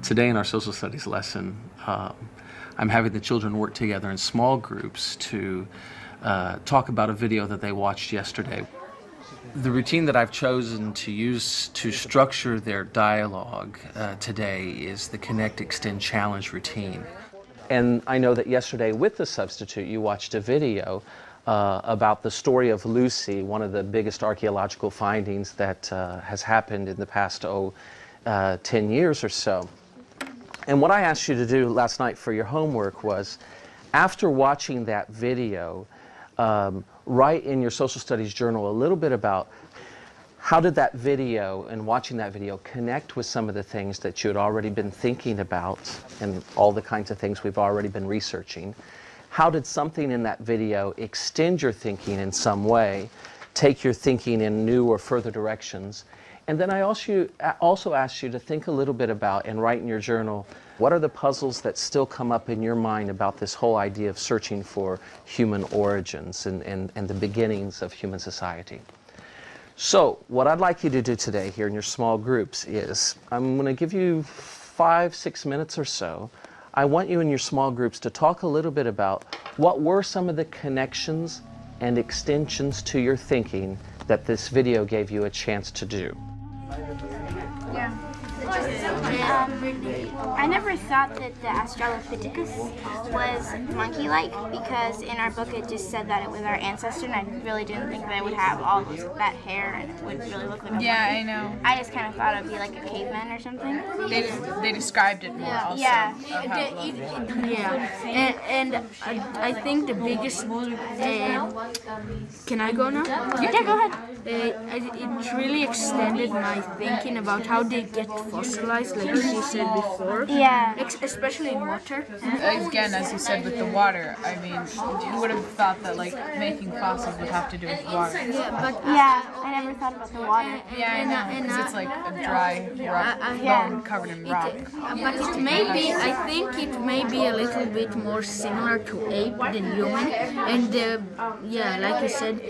Today in our social studies lesson, I'm having the children work together in small groups to talk about a video that they watched yesterday. The routine that I've chosen to use to structure their dialogue today is the Connect, Extend, Challenge routine. And I know that yesterday with the substitute you watched a video about the story of Lucy, one of the biggest archaeological findings that has happened in the past 10 years or so. And what I asked you to do last night for your homework was, after watching that video, write in your social studies journal a little bit about how did that video and watching that video connect with some of the things that you had already been thinking about and all the kinds of things we've already been researching. How did something in that video extend your thinking in some way, take your thinking in new or further directions? And then I also asked you to think a little bit about and write in your journal, what are the puzzles that still come up in your mind about this whole idea of searching for human origins and the beginnings of human society? So what I'd like you to do today here in your small groups is, I'm going to give you 5-6 minutes or so. I want you in your small groups to talk a little bit about what were some of the connections and extensions to your thinking that this video gave you a chance to do. Yeah. I never thought that the Australopithecus was monkey-like, because in our book it just said that it was our ancestor, and I really didn't think that it would have all that hair and it would really look like a monkey. Yeah, I know. I just kind of thought it would be like a caveman or something. They described it more also. Yeah. And I think the biggest, can I go now? Yeah, go ahead. It really extended my thinking about how they get fossilized, like you said before. Yeah. Especially in water. Again, as you said, with the water, I mean, who would have thought that like making fossils would have to do with water? Yeah, I never thought about the water. Yeah, I know, because it's like a dry rock, bone covered in rock. But it may be, I think it may be a little bit more similar to ape than human. And like you said,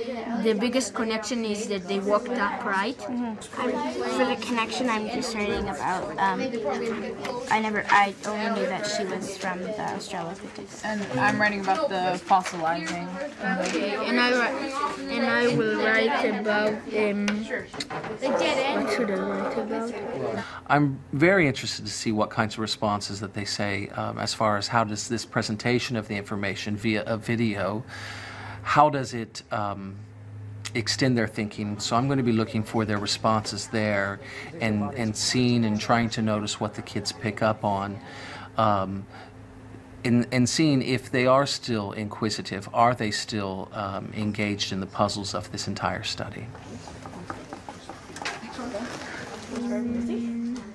the biggest connection is that they walked upright. For the connection, I'm just learning about, I only knew that she was from the Australopithecus. And I'm writing about the fossilizing. And I will write about, what should I write about? I'm very interested to see what kinds of responses that they say as far as how does this presentation of the information via a video, how does it extend their thinking. So I'm going to be looking for their responses there and seeing and trying to notice what the kids pick up on. And seeing if they are still inquisitive, are they still engaged in the puzzles of this entire study?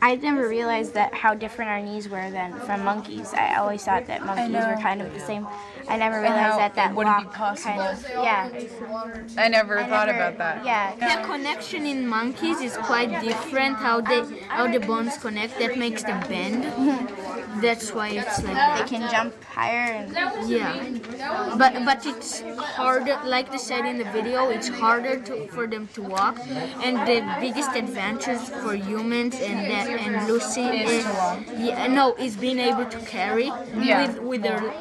I never realized that how different our knees were than from monkeys. I always thought that monkeys were kind of the same. I never realized that wouldn't be walk possible. kind of, yeah. I never thought about that. Yeah. The connection in monkeys is quite different. How the bones connect, that makes them bend. That's why it's like that. They can jump higher. And yeah, but it's harder. Like they said in the video, it's harder for them to walk. And the biggest advantage for humans and Lucy is being able to carry with their.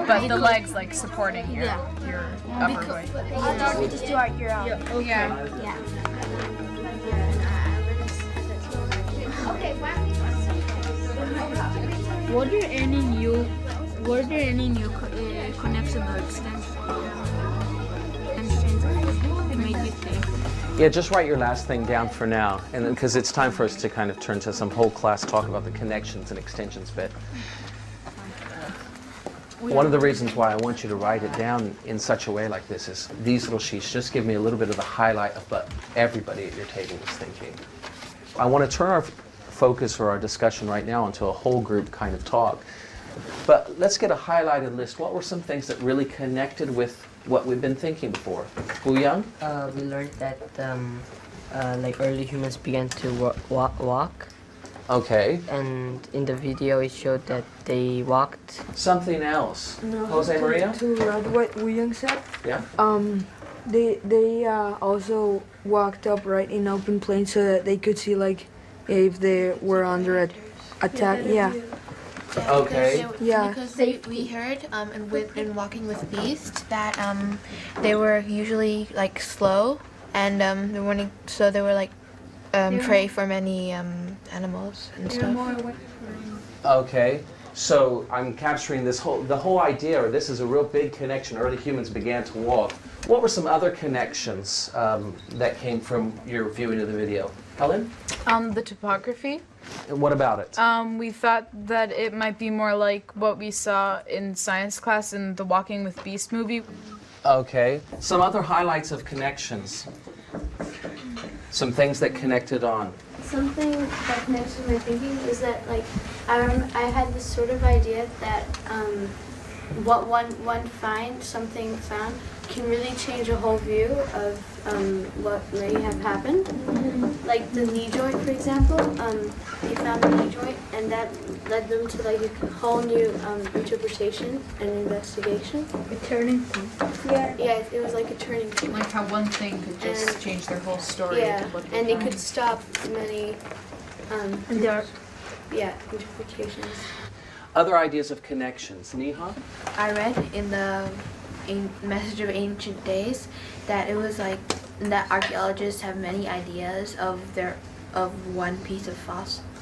But the legs like supporting your upper body. you just do your own. Yeah. Yeah. Were there any new connections or extensions that made you think? Yeah, just write your last thing down for now, and because it's time for us to kind of turn to some whole class talk about the connections and extensions bit. One of the reasons why I want you to write it down in such a way like this is these little sheets just give me a little bit of the highlight of what everybody at your table is thinking. I want to turn our focus or our discussion right now into a whole group kind of talk. But let's get a highlighted list. What were some things that really connected with what we've been thinking before? Wu Yang? We learned that like early humans began to walk. Okay. And in the video it showed that they walked. Something else. No, Jose Maria? To add what Wu Yang said, Yeah. they also walked upright in open plains so that they could see like if they were under attack. Yeah. Okay. Yeah. Because we heard in Walking with Beasts that they were usually like slow and they were like prey for many animals and stuff. Okay. So I'm capturing the whole idea, or this is a real big connection. Early humans began to walk. What were some other connections that came from your viewing of the video? Helen? The topography. And what about it? We thought that it might be more like what we saw in science class in the Walking with Beast movie. Okay. Some other highlights of connections. Some things that connected on. Something that connects with my thinking is that, like, I had this sort of idea that what something found can really change a whole view of what may have happened. Like the knee joint, for example, they found the knee joint, and that led them to like a whole new interpretation and investigation. A turning point. Yeah, it was like a turning point. Like how one thing could just And- change their whole story. Yeah, to what they and it found. could stop many, And there are interpretations. Other ideas of connections. Neha? I read in the Message of Ancient Days that it was like that archaeologists have many ideas of one piece of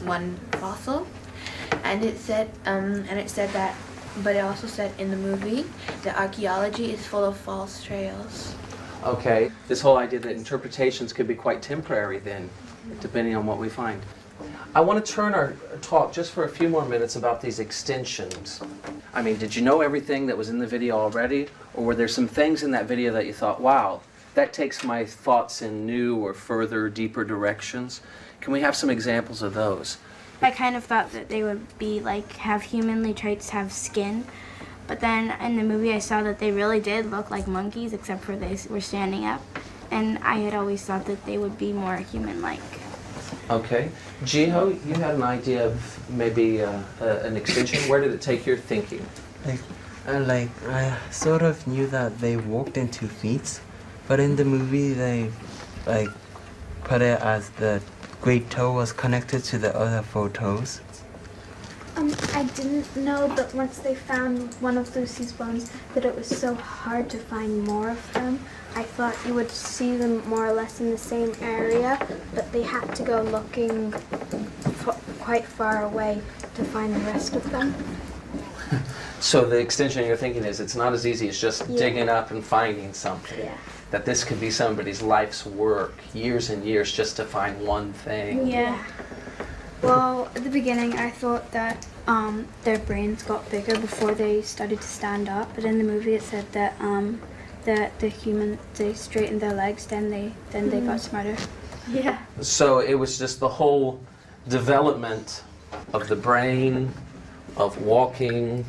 one fossil, and it said that, but it also said in the movie that archaeology is full of false trails. Okay. This whole idea that interpretations could be quite temporary then, depending on what we find. I want to turn our talk just for a few more minutes about these extensions. I mean, did you know everything that was in the video already? Or were there some things in that video that you thought, wow, that takes my thoughts in new or further, deeper directions? Can we have some examples of those? I kind of thought that they would be like have humanly traits, have skin. But then in the movie I saw that they really did look like monkeys, except for they were standing up. And I had always thought that they would be more human-like. Okay. Jiho, you had an idea of maybe an extension. Where did it take your thinking? I sort of knew that they walked in 2 feet, but in the movie they put it as the great toe was connected to the other 4 toes. I didn't know, but once they found one of Lucy's bones, that it was so hard to find more of them. I thought you would see them more or less in the same area, but they had to go looking quite far away to find the rest of them. So the extension you're thinking is it's not as easy as just digging up and finding something. Yeah. That this could be somebody's life's work, years and years just to find one thing. Yeah. Well, at the beginning I thought that their brains got bigger before they started to stand up, but in the movie it said that they straightened their legs, then they got smarter. Yeah. So it was just the whole development of the brain, of walking,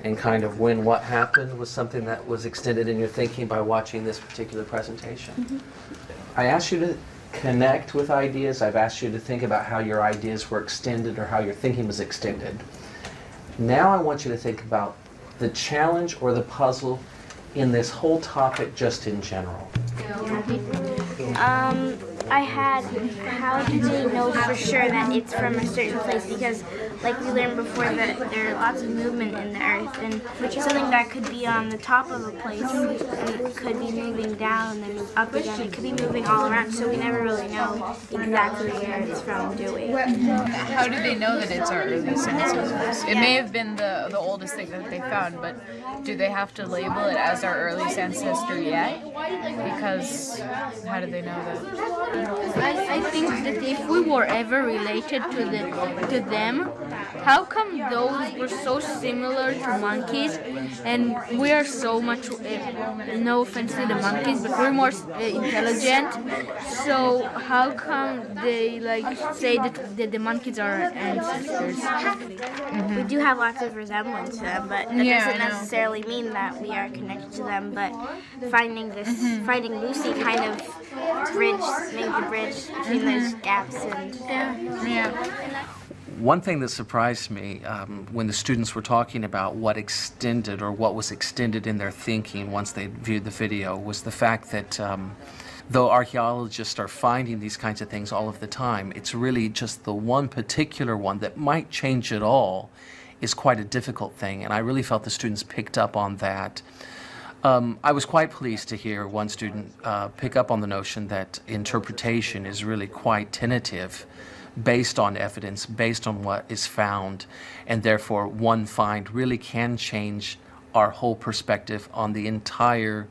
and kind of when what happened was something that was extended in your thinking by watching this particular presentation. I asked you to connect with ideas. I've asked you to think about how your ideas were extended or how your thinking was extended. Now I want you to think about the challenge or the puzzle in this whole topic just in general. I had, how do they know for sure that it's from a certain place? Because, like we learned before, that there are lots of movement in the earth, and something that could be on the top of a place and it could be moving down and then move up again. It could be moving all around, so we never really know exactly where it's from, do we? How do they know that it's our earliest ancestors? It may have been the oldest thing that they found, but do they have to label it as our earliest ancestor yet? Because how do they know that? I think that if we were ever related to them, how come those were so similar to monkeys, and we are so much, no offense to the monkeys, but we're more intelligent. So how come they say that the monkeys are our ancestors? We do have lots of resemblance to them, but that doesn't necessarily mean that we are connected to them. But finding Lucy kind of made the bridge between those gaps. And One thing that surprised me when the students were talking about what extended or what was extended in their thinking once they viewed the video was the fact that though archaeologists are finding these kinds of things all of the time, it's really just the one particular one that might change it all is quite a difficult thing, and I really felt the students picked up on that. I was quite pleased to hear one student pick up on the notion that interpretation is really quite tentative, based on evidence, based on what is found, and therefore one find really can change our whole perspective on the entire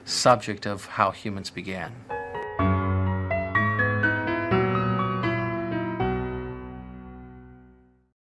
subject of how humans began.